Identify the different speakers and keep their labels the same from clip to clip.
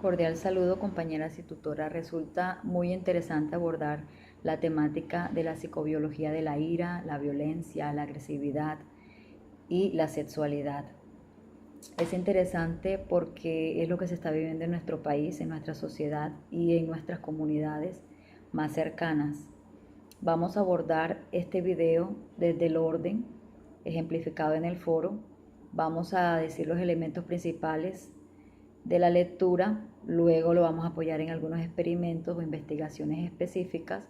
Speaker 1: Cordial saludo, compañeras y tutoras. Resulta muy interesante abordar la temática de la psicobiología de la ira, la violencia, la agresividad y la sexualidad. Es interesante porque es lo que se está viviendo en nuestro país, en nuestra sociedad y en nuestras comunidades más cercanas. Vamos a abordar este video desde el orden ejemplificado en el foro. Vamos a decir los elementos principales de la lectura, luego lo vamos a apoyar en algunos experimentos o investigaciones específicas,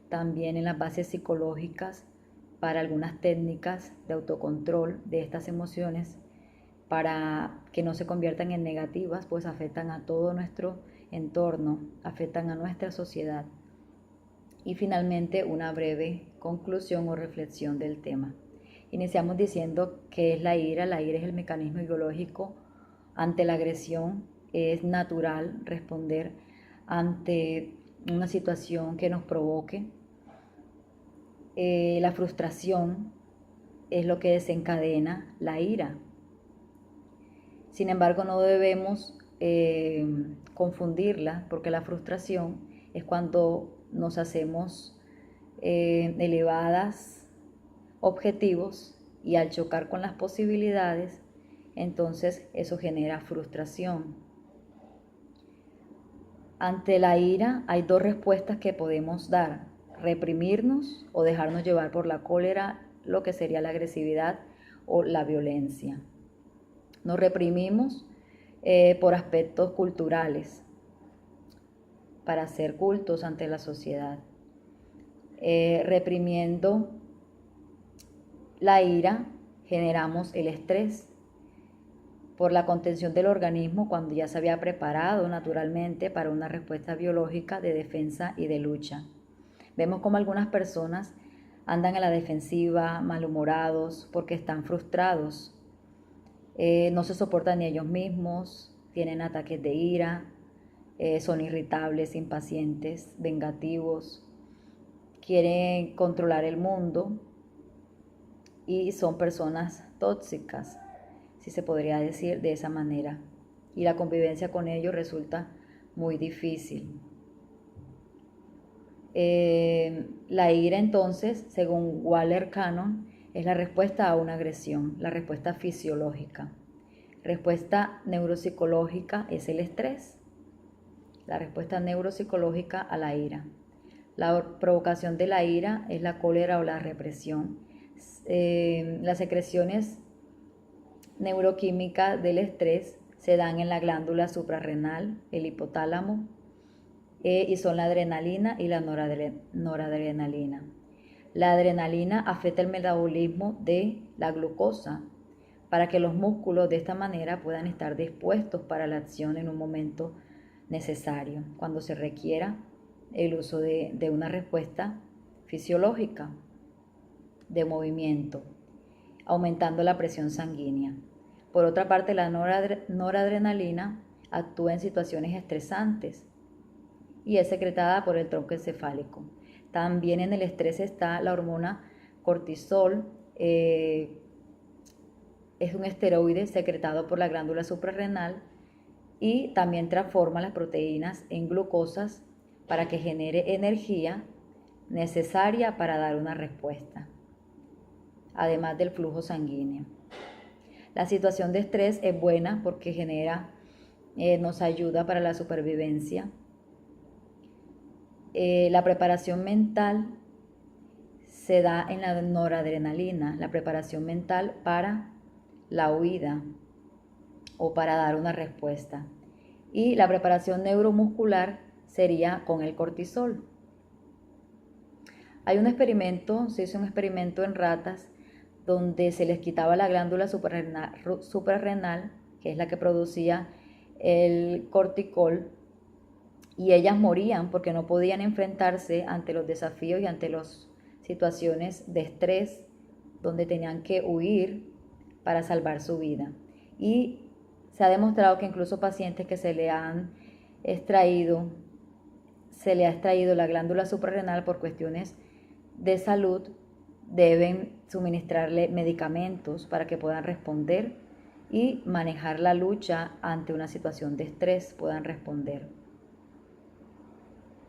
Speaker 1: también en las bases psicológicas para algunas técnicas de autocontrol de estas emociones para que no se conviertan en negativas, pues afectan a todo nuestro entorno, afectan a nuestra sociedad. Y finalmente una breve conclusión o reflexión del tema. Iniciamos diciendo que es la ira. La ira es el mecanismo biológico ante la agresión. Es natural responder ante una situación que nos provoque. La frustración es lo que desencadena la ira. Sin embargo, no debemos confundirla, porque la frustración es cuando nos hacemos elevadas objetivos y al chocar con las posibilidades, entonces eso genera frustración. Ante la ira hay dos respuestas que podemos dar: reprimirnos o dejarnos llevar por la cólera, lo que sería la agresividad o la violencia. Nos reprimimos por aspectos culturales, para ser cultos ante la sociedad. Reprimiendo la ira, generamos el estrés por la contención del organismo cuando ya se había preparado naturalmente para una respuesta biológica de defensa y de lucha. Vemos como algunas personas andan a la defensiva, malhumorados, porque están frustrados. No se soportan ni ellos mismos, tienen ataques de ira, son irritables, impacientes, vengativos, quieren controlar el mundo y son personas tóxicas, si se podría decir de esa manera. Y la convivencia con ellos resulta muy difícil. La ira, entonces, según Waller Cannon, es la respuesta a una agresión, la respuesta fisiológica. Respuesta neuropsicológica es el estrés. La respuesta neuropsicológica a la ira. La provocación de la ira es la cólera o la represión. Las secreciones neuroquímicas del estrés se dan en la glándula suprarrenal, el hipotálamo, y son la adrenalina y la noradrenalina. La adrenalina afecta el metabolismo de la glucosa para que los músculos de esta manera puedan estar dispuestos para la acción en un momento necesario, cuando se requiera el uso de una respuesta fisiológica de movimiento, aumentando la presión sanguínea. Por otra parte, la noradrenalina actúa en situaciones estresantes y es secretada por el tronco encefálico. También en el estrés está la hormona cortisol, es un esteroide secretado por la glándula suprarrenal y también transforma las proteínas en glucosas para que genere energía necesaria para dar una respuesta, además del flujo sanguíneo. La situación de estrés es buena porque nos ayuda para la supervivencia. La preparación mental se da en la noradrenalina, la preparación mental para la huida o para dar una respuesta. Y la preparación neuromuscular sería con el cortisol. Se hizo un experimento en ratas donde se les quitaba la glándula suprarrenal, que es la que producía el cortisol, y ellas morían porque no podían enfrentarse ante los desafíos y ante las situaciones de estrés donde tenían que huir para salvar su vida. Y se ha demostrado que incluso pacientes que se le ha extraído la glándula suprarrenal por cuestiones de salud, deben suministrarle medicamentos para que puedan responder y manejar la lucha ante una situación de estrés, puedan responder.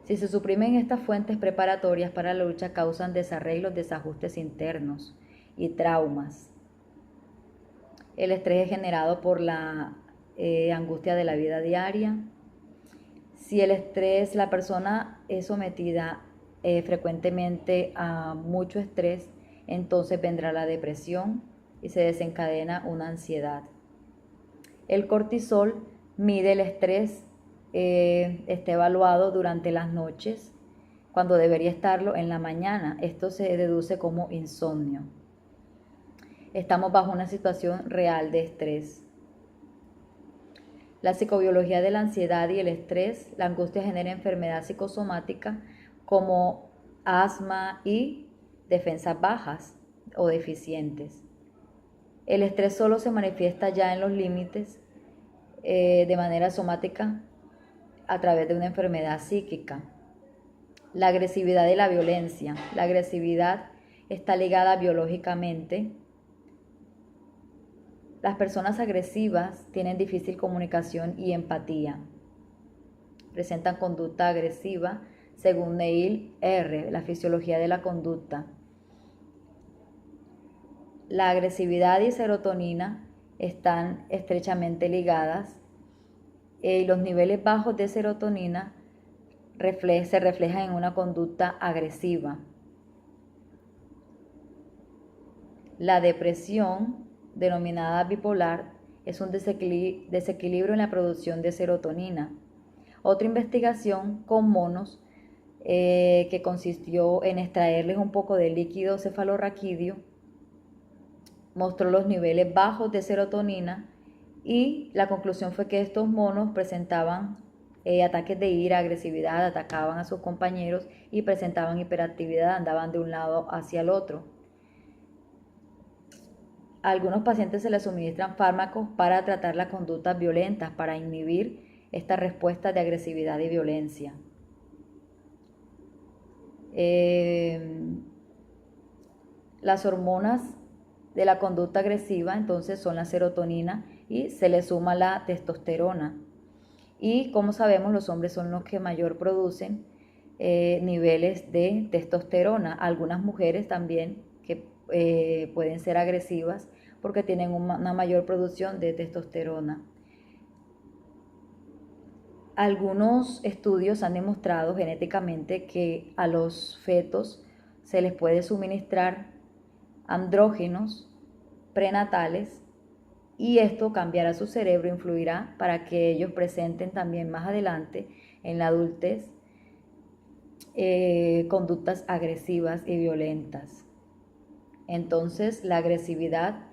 Speaker 1: Si se suprimen estas fuentes preparatorias para la lucha, causan desarreglos, desajustes internos y traumas. El estrés es generado por la angustia de la vida diaria. Si el estrés, la persona es sometida frecuentemente a mucho estrés, entonces vendrá la depresión y se desencadena una ansiedad. El cortisol mide el estrés, está evaluado durante las noches, cuando debería estarlo en la mañana. Esto se deduce como insomnio. Estamos bajo una situación real de estrés. La psicobiología de la ansiedad y el estrés, la angustia genera enfermedad psicosomática como asma y defensas bajas o deficientes. El estrés solo se manifiesta ya en los límites de manera somática a través de una enfermedad psíquica. La agresividad y la violencia. La agresividad está ligada biológicamente. Las personas agresivas tienen difícil comunicación y empatía. Presentan conducta agresiva según Neil R., la fisiología de la conducta. La agresividad y serotonina están estrechamente ligadas y los niveles bajos de serotonina se reflejan en una conducta agresiva. La depresión, denominada bipolar, es un desequilibrio en la producción de serotonina. Otra investigación con monos que consistió en extraerles un poco de líquido cefalorraquídeo mostró los niveles bajos de serotonina y la conclusión fue que estos monos presentaban ataques de ira, agresividad, atacaban a sus compañeros y presentaban hiperactividad, andaban de un lado hacia el otro. A algunos pacientes se les suministran fármacos para tratar las conductas violentas, para inhibir esta respuesta de agresividad y violencia. Las hormonas de la conducta agresiva entonces son la serotonina y se le suma la testosterona. Y como sabemos, los hombres son los que mayor producen niveles de testosterona. Algunas mujeres también que pueden ser agresivas porque tienen una mayor producción de testosterona. Algunos estudios han demostrado genéticamente que a los fetos se les puede suministrar andrógenos prenatales y esto cambiará su cerebro, influirá para que ellos presenten también más adelante en la adultez conductas agresivas y violentas. Entonces la agresividad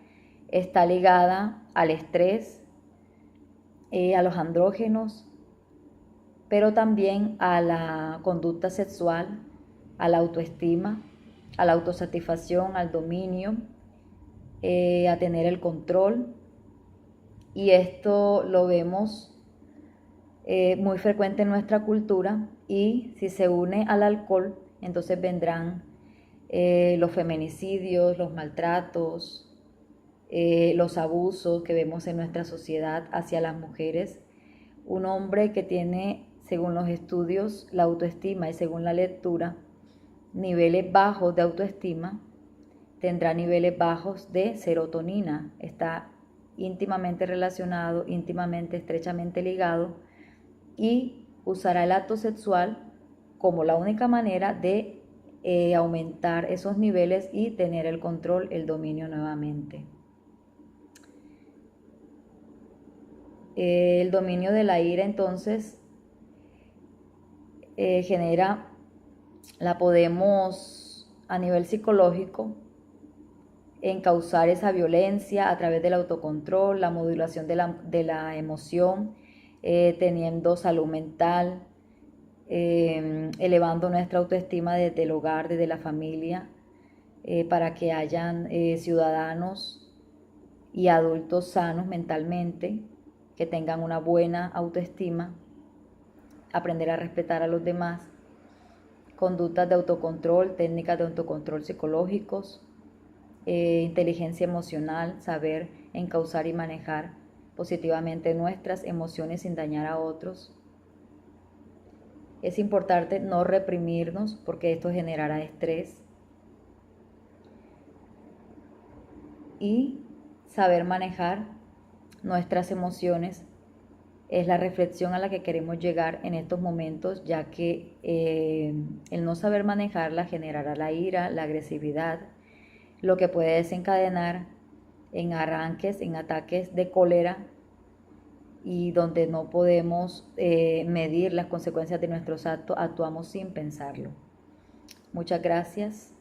Speaker 1: está ligada al estrés, a los andrógenos, pero también a la conducta sexual, a la autoestima, a la autosatisfacción, al dominio, a tener el control. Y esto lo vemos muy frecuente en nuestra cultura y si se une al alcohol, entonces vendrán los feminicidios, los maltratos, los abusos que vemos en nuestra sociedad hacia las mujeres. Un hombre que tiene, según los estudios, la autoestima y según la lectura, niveles bajos de autoestima, tendrá niveles bajos de serotonina. Está íntimamente relacionado, íntimamente, estrechamente ligado y usará el acto sexual como la única manera de aumentar esos niveles y tener el control, el dominio nuevamente. El dominio de la ira entonces la podemos a nivel psicológico encauzar esa violencia a través del autocontrol, la modulación de la emoción, teniendo salud mental, elevando nuestra autoestima desde el hogar, desde la familia, para que hayan ciudadanos y adultos sanos mentalmente, que tengan una buena autoestima, aprender a respetar a los demás, conductas de autocontrol, técnicas de autocontrol psicológicos, inteligencia emocional, saber encauzar y manejar positivamente nuestras emociones sin dañar a otros. Es importante no reprimirnos porque esto generará estrés. Y saber manejar nuestras emociones es la reflexión a la que queremos llegar en estos momentos, ya que el no saber manejarla generará la ira, la agresividad, lo que puede desencadenar en arranques, en ataques de cólera y donde no podemos medir las consecuencias de nuestros actos, actuamos sin pensarlo. Muchas gracias.